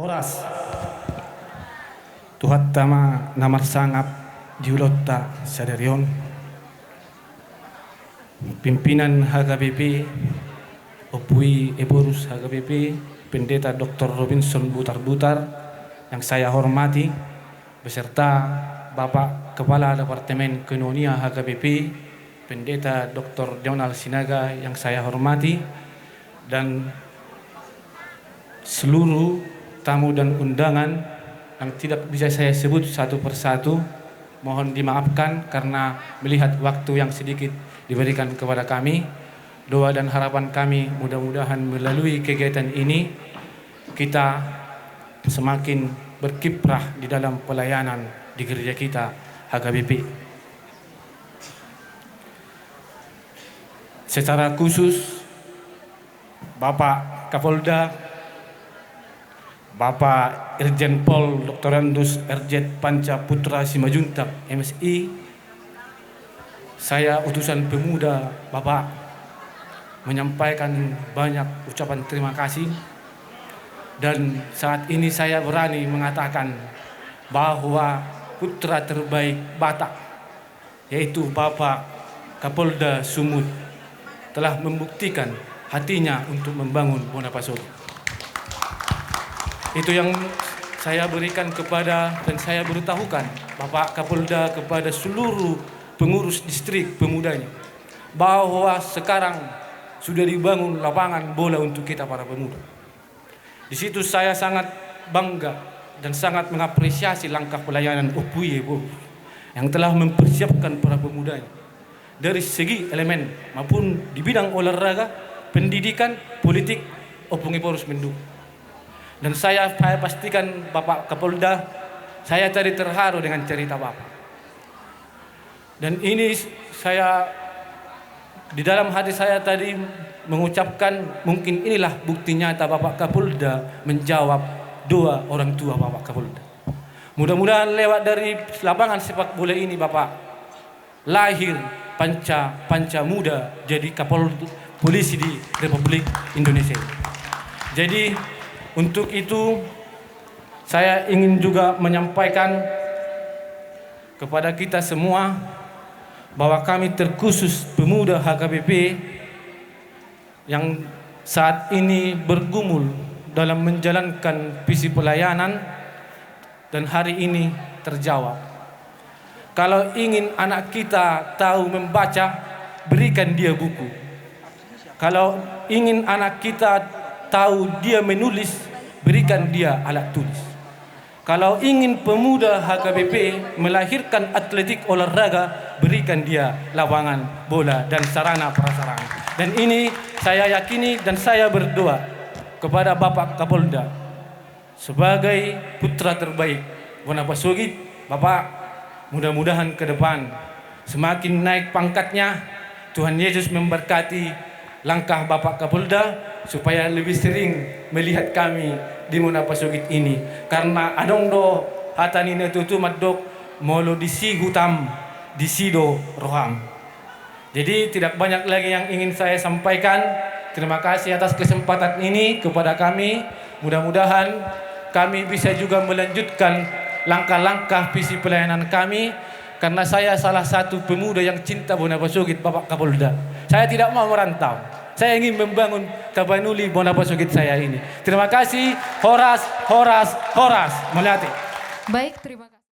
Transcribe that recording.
Horas tuhattama namar sangap diulotta sadarion pimpinan HKBP Opui Eborus HKBP Pendeta Dr. Robinson Butar-Butar yang saya hormati beserta Bapak Kepala Departemen Kenonia HKBP Pendeta Dr. Donald Sinaga yang saya hormati dan seluruh tamu dan undangan yang tidak bisa saya sebut satu persatu, mohon dimaafkan karena melihat waktu yang sedikit diberikan kepada kami. Doa dan harapan kami mudah-mudahan melalui kegiatan ini kita semakin berkiprah di dalam pelayanan di gereja kita HKBP. Secara khusus Bapak Kapolda, Bapak Irjen Pol Dr. Andus RJ Panca Putra Simajuntak MSI, saya utusan pemuda Bapak menyampaikan banyak ucapan terima kasih. Dan saat ini saya berani mengatakan bahwa putra terbaik Batak, yaitu Bapak Kapolda Sumut, telah membuktikan hatinya untuk membangun Wonopasogi. Itu yang saya berikan kepada dan saya beritahukan Bapak Kapolda kepada seluruh pengurus distrik pemudanya bahwa sekarang sudah dibangun lapangan bola untuk kita para pemuda. Di situ saya sangat bangga dan sangat mengapresiasi langkah pelayanan Opui yang telah mempersiapkan para pemudanya dari segi elemen maupun di bidang olahraga, pendidikan, politik. Opui harus mendukung. Dan saya pastikan Bapak Kapolda, saya tadi terharu dengan cerita Bapak. Dan ini saya di dalam hati saya tadi mengucapkan mungkin inilah bukti nyata Bapak Kapolda menjawab doa orang tua Bapak Kapolda. Mudah-mudahan lewat dari lapangan sepak bola ini Bapak lahir panca muda jadi Kapolda polisi di Republik Indonesia. Jadi untuk itu saya ingin juga menyampaikan kepada kita semua bahwa kami terkhusus pemuda HKBP yang saat ini bergumul dalam menjalankan visi pelayanan dan hari ini terjawab. Kalau ingin anak kita tahu membaca, berikan dia buku. Kalau ingin anak kita tahu dia menulis, berikan dia alat tulis. Kalau ingin pemuda HKBP melahirkan atletik olahraga, berikan dia lapangan bola dan sarana prasarana. Dan ini saya yakini dan saya berdoa kepada Bapak Kapolda sebagai putra terbaik Wonopasogi. Bapak mudah-mudahan ke depan semakin naik pangkatnya. Tuhan Yesus memberkati langkah Bapak Kapolda supaya lebih sering melihat kami di Wonopasogi ini, karena adongdo hatanina tutu madok molo disi hutam disido roham. Jadi tidak banyak lagi yang ingin saya sampaikan. Terima kasih atas kesempatan ini kepada kami. Mudah-mudahan kami bisa juga melanjutkan langkah-langkah visi pelayanan kami, karena saya salah satu pemuda yang cinta Wonopasogi Bapak Kapolda. Saya tidak mau merantau. Saya ingin membangun Tapanuli Wonopasogi saya ini. Terima kasih. Horas. Melati. Baik, terima kasih.